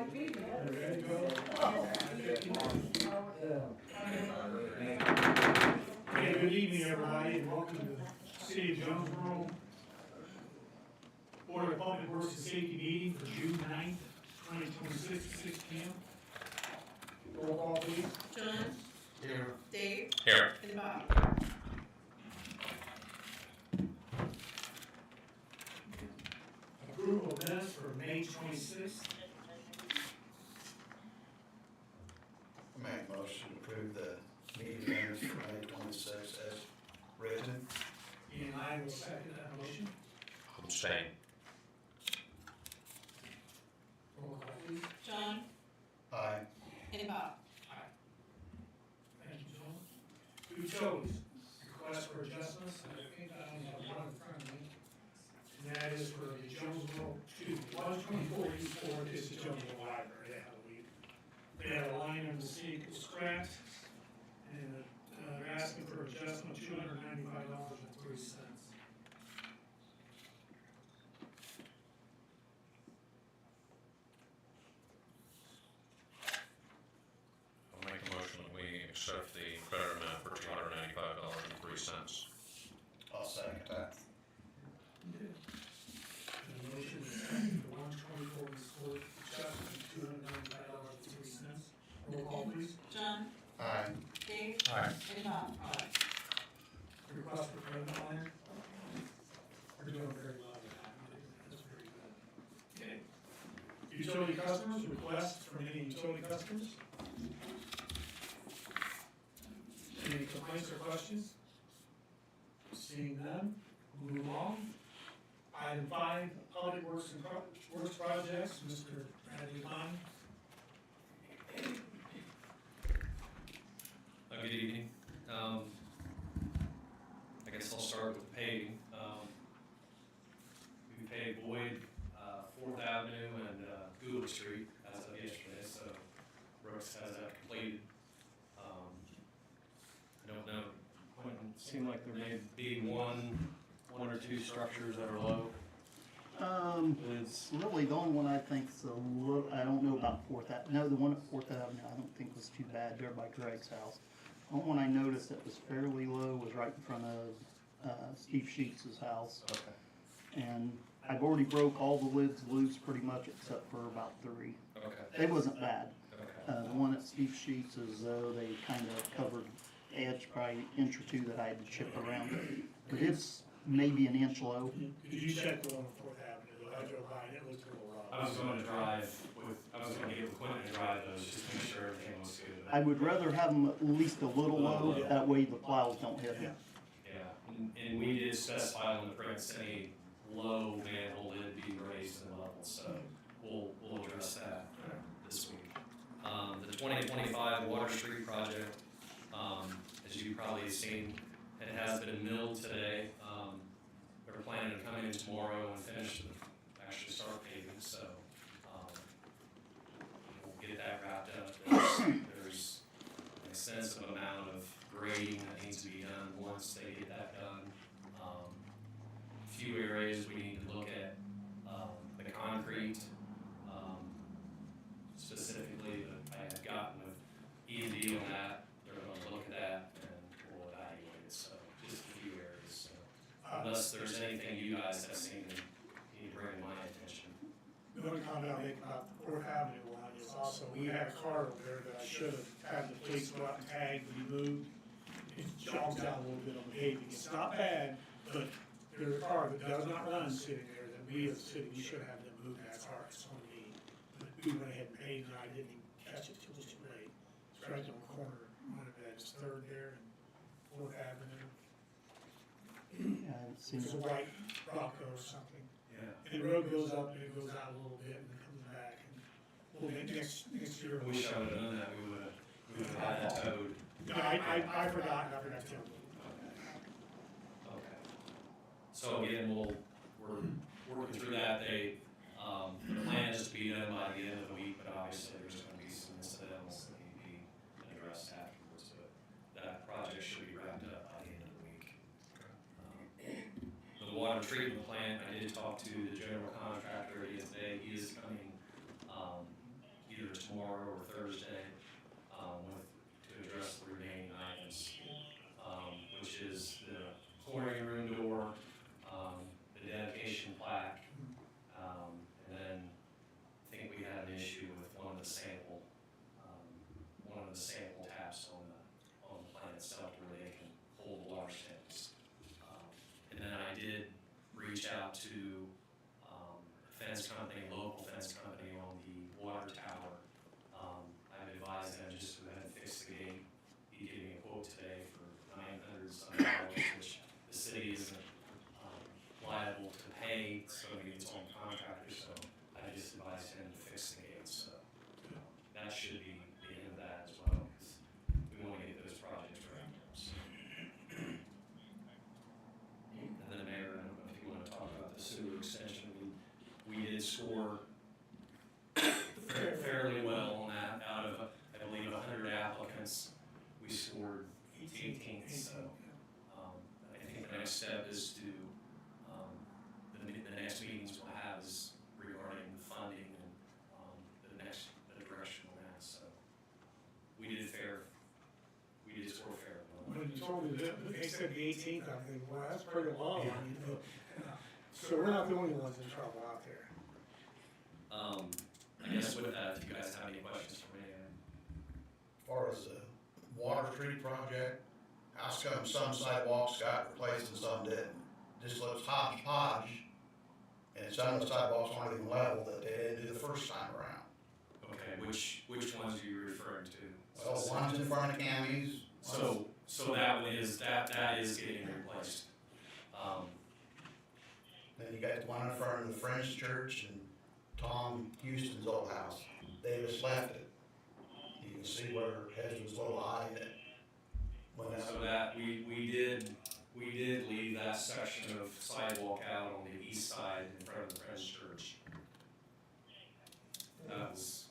Ready to go? Okay, good evening, everybody, and welcome to the City of Jonesboro Board of Public Works and Safety meeting for June 9th, 2026, at 6 p.m. Roll call, please. John? Here. Dave? Here. And Bob? Approval of minutes for May 26th. Make motion to approve the meeting minutes for May 26th as written. And I will second that motion. Abstain. Roll call, please. John? Aye. And Bob? Thank you, John. Utilities, request for adjustments, I think I only have one in front of me. And that is for the Jonesboro, 124 East Ford, this is Jonesboro Library, they had a line in the city that was scratched, and they're asking for adjustment, $295.03. I'll make a motion that we accept the credit amount for $295.03. I'll second that. The motion is second for 124 East Ford, adjustment, $295.03. Roll call, please. John? Aye. Dave? Aye. And Bob? Request for credit line. We're doing very well with that. That's very good. Okay. Utility customers, requests from any utility customers? Any complaints or questions? Seeing none, move on. Item 5, Public Works and Works Projects, Mr. Bradley Klein. Good evening. I guess I'll start with paving. We paved Boyd, 4th Avenue and Gould Street as of yesterday, so Brooks has that completed. I don't know, Quentin, seemed like there may be one or two structures that are low. It's really the only one I think's a little, I don't know about Fourth Avenue. No, the one at Fourth Avenue I don't think was too bad there by Greg's house. The only one I noticed that was fairly low was right in front of Steve Sheets' house. Okay. And I've already broke all the lids loose pretty much except for about 3. Okay. It wasn't bad. Okay. The one at Steve Sheets is though they kind of covered edge probably an inch or 2 that I had to chip around it. But it's maybe an inch low. Did you check the one on 4th Avenue? I drove by and it looked a little rough. I was going to get with Quentin to drive those just to make sure everything was good. I would rather have them at least a little low, that way the plows don't hit them. Yeah, and we did specify on the prints any low manhole lid be raised and level, so we'll address that this week. The 2025 Water Street project, as you probably have seen, it has been milled today. They're planning to come in tomorrow and finish actually start paving, so we'll get that wrapped up. There's an extensive amount of grading that needs to be done once they get that done. A few areas we need to look at the concrete, specifically that I have gotten with E&D on that. They're going to look at that and we'll evaluate it. So just a few areas. So unless there's anything you guys have seen that you need to bring to my attention. The only comment I'll make about the 4th Avenue one is also, we had a car over there that I should have had the police go out and tag, but he moved. It jogs out a little bit on the paving. It's not bad, but there's a car that does not run sitting there that we as a city, we should have them move that car. It's on me. But we went ahead and paved and I didn't even catch it till it was too late. It's right on the corner, one of that, it's 3rd there and 4th Avenue. Yeah, I haven't seen It's a it. white Bronco or something. Yeah. And the road goes up and it goes out a little bit and then comes back. And we'll get next year. I wish I would have done that. We would have had that towed. No, I forgot to. Okay. So again, we're working through that. The plan is to be done by the end of the week, but obviously there's going to be some incidentals that need to be addressed afterwards. But that project should be wrapped up by the end of the week. The water treatment plant, I did talk to the general contractor today. He is coming Thursday, to address the remaining items, which is the chlorine room door, the dedication plaque, and then I think we had an issue with one of the sample taps on the plant itself where they can hold the water samples. And then I did reach out to fence company, local fence company on the water tower. I've advised them just to go ahead and fix the gate. He gave me a quote today for $900, which the city isn't liable to pay, so it's on contractor, so I just advised him to fix the gate, so that should be the end of that as well, because we want to get those projects wrapped up. So. And then Mayor, I don't know if you want to talk about the sewer extension. We did score fairly well on that. Out of, I believe, 100 applicants, we scored 18th. So I think the next step is to the next meetings we'll have is regarding the funding and the direction on that. So we did score fairly well. When you told me that they said the 18th, I'm thinking, well, that's pretty long, you know. So we're not the only ones in trouble out there. I guess with that, if you guys have any questions for me. As far as the water treat project, how come some sidewalks got replaced and some didn't? Just looks hodgepodge, and some of the sidewalks aren't even level that they didn't do the first time around. Okay, which ones are you referring to? Well, one's in front of Cammy's. So that one is that is getting replaced. Then you got the one in front of the Friends Church and Tom Houston's old house. They just left it. You can see where Hezron's little eye in it. So that we did leave that section of sidewalk out on the east side in front of the Friends Church. That was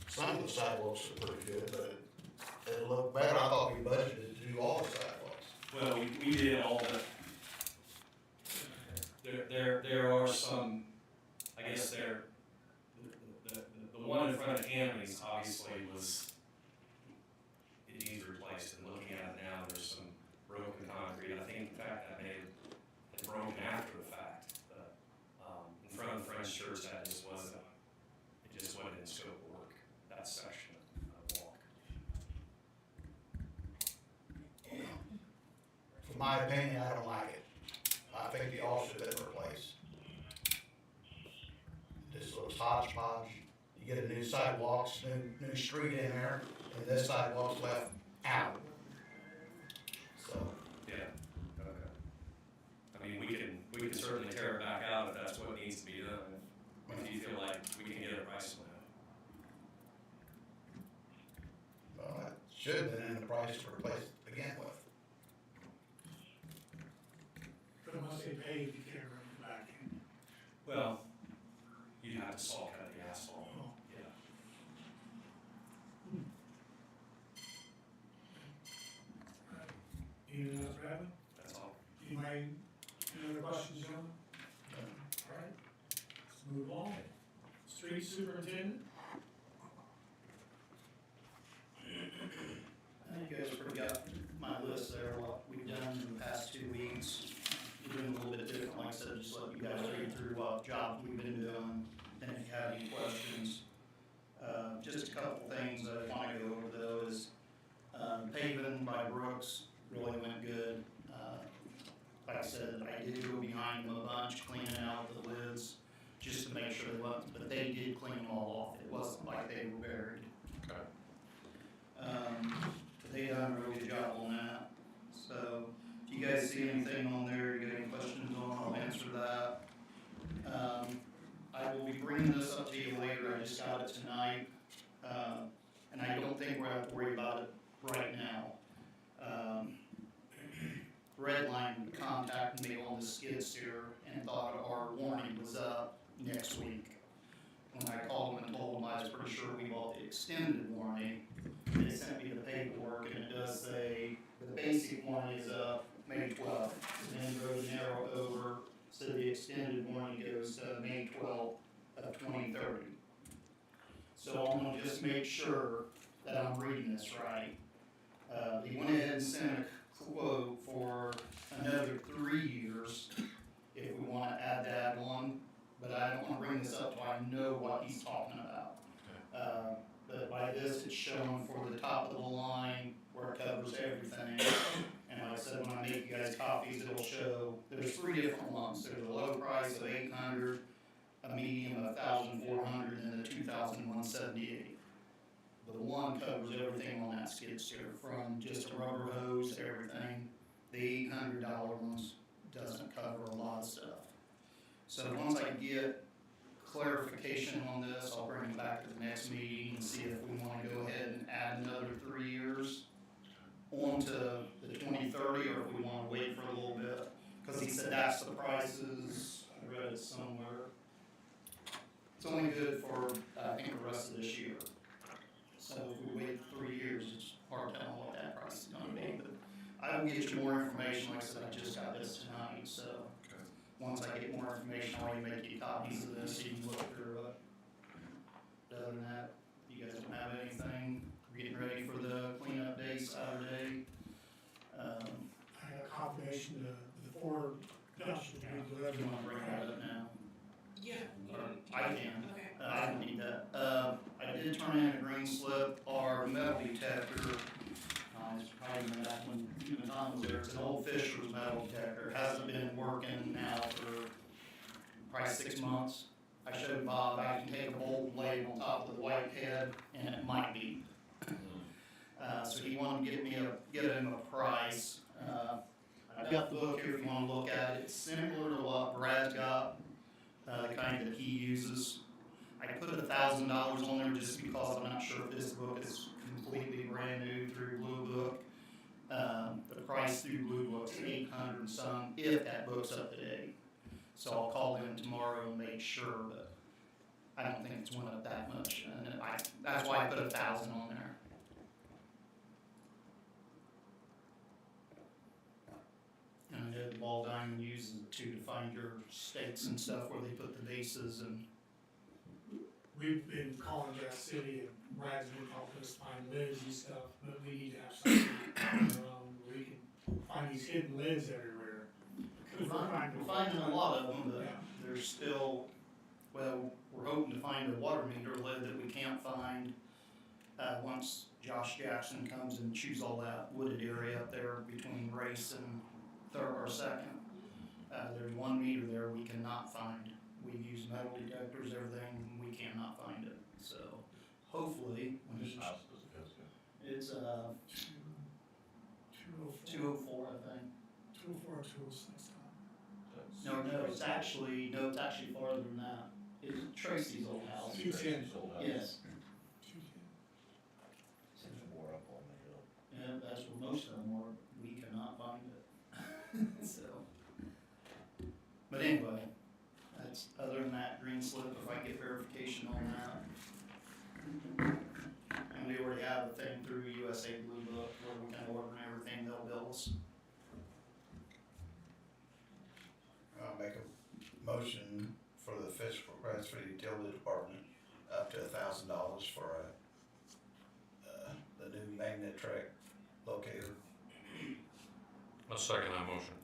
Some of the sidewalks are pretty good, but it looked better. I thought we budgeted to do all the sidewalks. well, we did all the. There are some, I guess the one in front of Hammond's obviously it needs replaced, and looking at it now, there's some broken concrete. I think in fact that may have broken after the fact, but, in front of the Friends Church, it just wasn't in scope of work, that section of walk. For my opinion, I don't like it. I think they all should have been replaced. This looks hodgepodge. You get a new sidewalks, new street in there, and this sidewalk's left out. So, Yeah, okay. I mean, we can certainly tear it back out if that's what needs to be done, if you feel like we can get a price on that. well, it should have been in the price to replace it to begin with. But once they pay, you can't run it back. Well, you'd have to saw cut the asphalt, yeah. Anything else, Bradley? That's all. Anybody, any other questions, gentlemen? All right, let's move on. Street superintendent? I think you guys pretty got my list there, what we've done in the past 2 weeks. We're doing a little bit different, like I said, just let you guys read through what jobs we've been doing, and if you have any questions. Just a couple things I want to go over though is, paving by Brooks really went good. Like I said, I did go behind them a bunch, cleaning out the lids, just to make sure they wasn't, but they did clean them all off. It wasn't like they were buried. Okay. They done a really good job on that. So, if you guys see anything on there, you got any questions on, I'll answer that. I will be bringing this up to you later, I just got it tonight. And I don't think we're gonna have to worry about it right now. Redline contacted me on the skid steer and thought our warranty was up next week. When I called them and told them I was pretty sure we bought the extended warranty, they sent me the paperwork and it does say the basic warranty is up May 12th. And then wrote an arrow over, so the extended warranty goes to May 12th of 2030. So I'm gonna just make sure that I'm reading this right. He went ahead and sent a quote for another 3 years if we wanna add that on, but I don't wanna bring this up till I know what he's talking about. But by this, it's shown for the top of the line where it covers everything. And like I said, when I make you guys copies, it'll show, there's 3 different ones. There's a low price of 800, a medium of 1,400, and a 2,178. The one covers everything on that skid steer, from just a rubber hose, everything. The $800 ones doesn't cover a lot of stuff. So once I get clarification on this, I'll bring it back to the next meeting and see if we wanna go ahead and add another 3 years onto the 2030, or if we wanna wait for a little bit. Cause he said that's the prices, I read it somewhere. It's only good for, I think, the rest of this year. So if we wait 3 years, it's hard to tell what that price is gonna be, but I will get you more information, like I said, I just got this tonight, so. Once I get more information, I'll make you copies of this so you can look through it. Other than that, you guys don't have anything? We're getting ready for the cleanup day Saturday. I got confirmation the 4 dumpsters we Do delivered. you wanna bring that up now? Yeah. Or I can. Okay. I don't need that. I did turn in a green slip, our metal detector. It's probably been back when Tom was there. It's an old Fisher's metal detector. It hasn't been working now for probably 6 months. I showed Bob I can take a bolt and lay it on top of the white head, and it might be. So he wanted to get him a price. I've got the book here if you want to look at it. It's similar to what Brad's got, the kind that he uses. I put $1,000 on there just because I'm not sure if this book is completely brand new through Blue Book. The price through Blue Book's $800 and some, if that book's up to date. So I'll call him tomorrow and make sure, but I don't think it's went up that much, and that's why I put 1,000 on there. And I know the ball diamond uses it too to find your stakes and stuff where they put the bases and. We've been calling Grass City and Brad's been helping us find lids and stuff, but we need to have something, where we can find these hidden lids everywhere. We're finding a lot of them, but Yeah. there's still, well, we're hoping to find a water meter lid that we can't find, once Josh Jackson comes and chews all that wooded area up there between Race and Third or Second. There's one meter there we cannot find. We've used metal detectors, everything, we cannot find it, so hopefully, when Whose he- house does it go to? it's, 204, I think. 204 or 206. No, it's actually farther than that. It's Tracy's old house. 210. His old house. Yes, There's more up on the hill. yeah, that's where most of them are, we cannot find it, so. But anyway, that's, other than that green slip, if I get verification on that. And we already have a thing through USA Blue Book where we can order everything they'll bill us. I'll make a motion for the fiscal price for the utility department up to $1,000 for the new magnet track locator. I'll second that motion.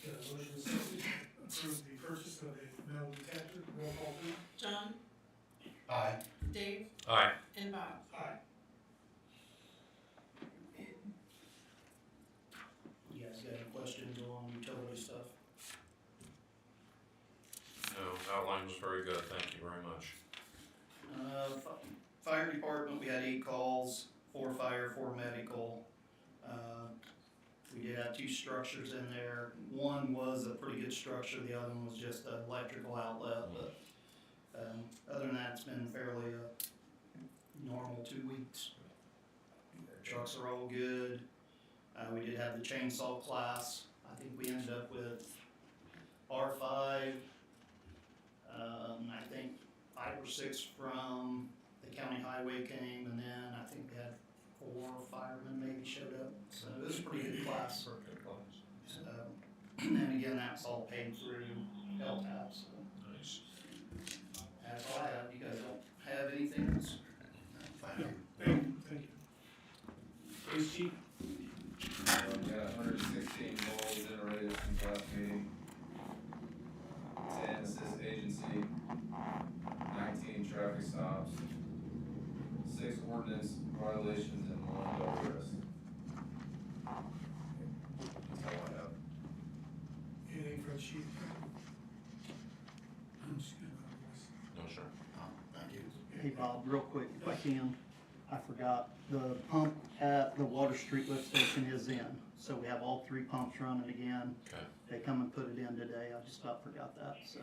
Got a motion and second, approve the purchase of a metal detector, roll call please. John, Aye. Dave, Aye. and Bob. Aye. You guys got any questions on utility stuff? No, outline was very good, thank you very much. Fire department, we had 8 calls, 4 fire, 4 medical. We did have 2 structures in there. One was a pretty good structure, the other one was just an electrical outlet, but, other than that, it's been fairly, normal 2 weeks. Trucks are all good. We did have the chainsaw class. I think we ended up with R5. I think 5 or 6 from the county highway came, and then I think we had 4 firemen maybe showed up. So it was a pretty good class. And again, that's all paid through LTAP, so Nice. that's all I have. You guys don't have anything else? Thank you. Thank you. Police chief? We got 116 calls generated since last meeting. 10 assist agency, 19 traffic stops, 6 ordinance violations, and 1 dog arrest. That's all I have. Anything for the chief? No, sir. Thank you. Hey Bob, real quick, if I can, I forgot, the pump at the Water Street lift station is in. So we have all 3 pumps running again. Okay. They come and put it in today, I just about forgot that, so.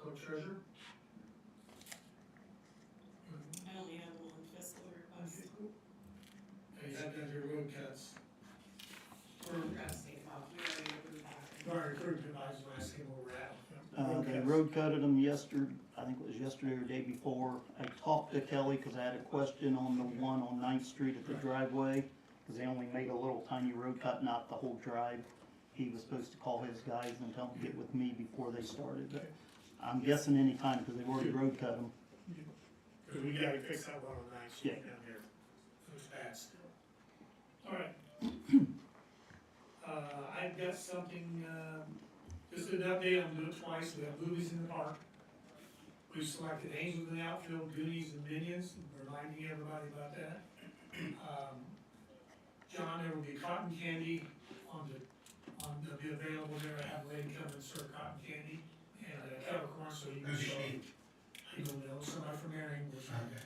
Court treasurer? I only have one fiscal request. And you have done your road cuts. We're resting off, we already approved that. Already approved it, I was asking where we're at. They road cutted them I think it was yesterday or the day before. I talked to Kelly, cause I had a question on the one on 9th Street at the driveway, cause they only made a little tiny road cut, not the whole drive. He was supposed to call his guys and tell them to get with me before they started, but I'm guessing anytime, cause they've already road cut them. Cause we gotta fix that one on Ninth Street Yeah. down here. It's bad still. Alright. I've got something, just an update, I'm doing it twice, we have movies in the park. We've selected Angels in the Outfield, Goonies and Minions, reminding everybody about that. John, there will be cotton candy they'll be available there, I have a lady come and serve cotton candy and kettle corn, so you can. Who's she? I don't know, somebody from Marion was. Okay.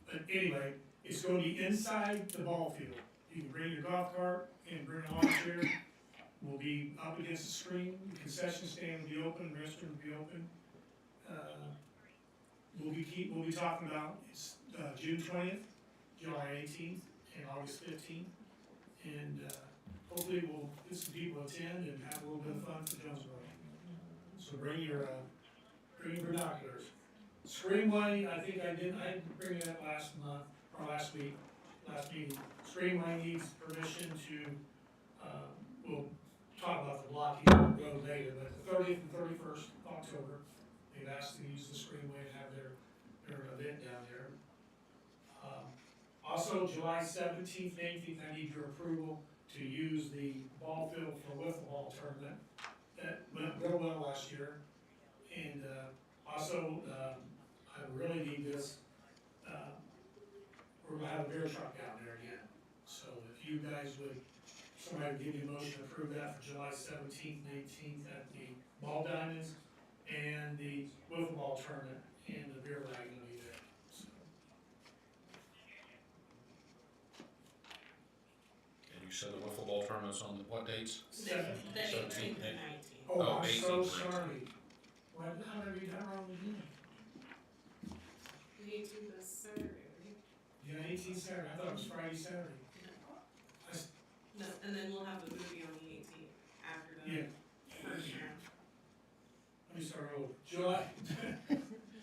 But anyway, it's gonna be inside the ball field. You can bring your golf cart and bring a lawn chair. We'll be up against the screen, the concession stand will be open, restroom will be open. We'll be talking about, it's, June 20th, July 18th, and August 15th. And, hopefully we'll get some people attend and have a little bit of fun for Jonesboro. So bring your binoculars. Screenway, I think I didn't bring it up last month, or last meeting. Screenway needs permission to, we'll talk about the blocking of the road later, but the 30th and 31st of October, they've asked to use the Screenway and have their event down there. Also, July 17th and 18th, I need your approval to use the ball field for wiffle ball tournament. That went real well last year. And, also, I really need this, we're gonna have a beer truck down there again. So if you guys would, somebody would give me a motion to approve that for July 17th and 18th at the Ball Diamonds and the wiffle ball tournament, and the beer wagon will be there. So, And you said the wiffle ball tournament's on what dates? The 18th and 19th. oh, I'm 18th, so 19th. sorry. What, how did I read that wrong again? The 18th is Saturday, right? Yeah, 18th Saturday, I thought it was Friday, Saturday. No, and then we'll have the movie on the 18th after the Yeah, first round. let me start over.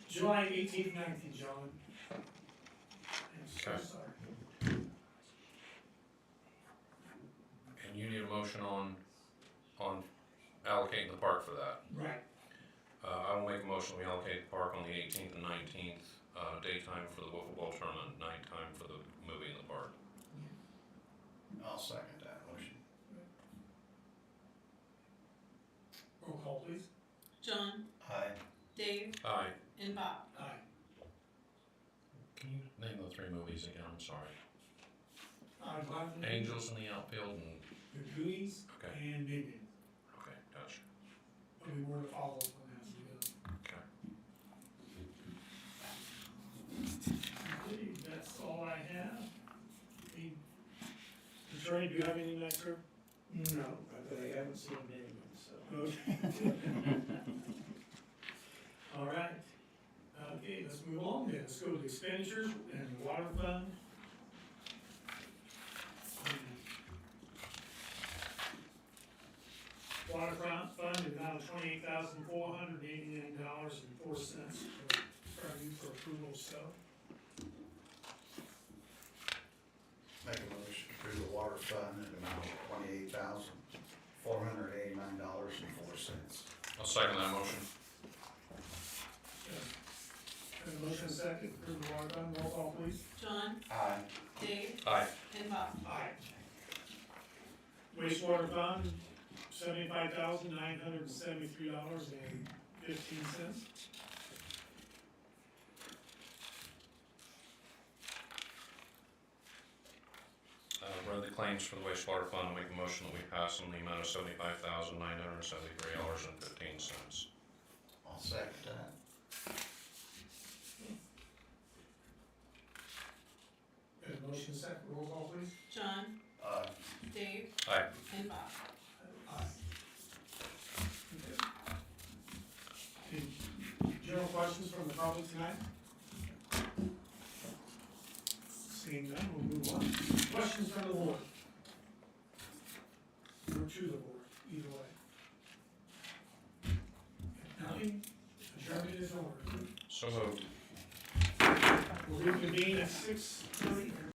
July 18th, 19th, John. I'm so Okay. sorry. And you need a motion on allocating the park for that. Right. I will make a motion, we allocate the park on the 18th and 19th, daytime for the wiffle ball tournament, nighttime for the movie in the park. I'll second that motion. Roll call, please. John, Aye. Dave, Aye. and Bob. Aye. Can you name the 3 movies again? I'm sorry. Gladly. Angels in the Outfield and, The Goonies Okay. and Minions. okay, gotcha. There'll be more to follow on as we go. Okay. Okay, that's all I have. Attorney, do you have anything next, sir? No, but I haven't seen anyone, so. Okay. All right. Okay, let's move on then. Let's go to the expenditures and the water fund. Waterfront fund, the amount of $28,489.04 for approval, so. fund in the amount of $28,489.04. I'll second that motion. And motion second, approve the water fund, roll call please. John, Aye. Dave, Aye. and Bob. Aye. Wastewater fund, $75,973.15. Read the claims for the wastewater fund, I'll make a motion that we pass on the amount of $75,973.15. I'll second that. And motion second, roll call please. John, Aye. Dave, Aye. and Bob. Any general questions from the public tonight? Seeing none, we'll move on. Questions from the board? Or to the board, either way. Nothing, adjournment is in order. So moved. We'll reconvene at 6:30.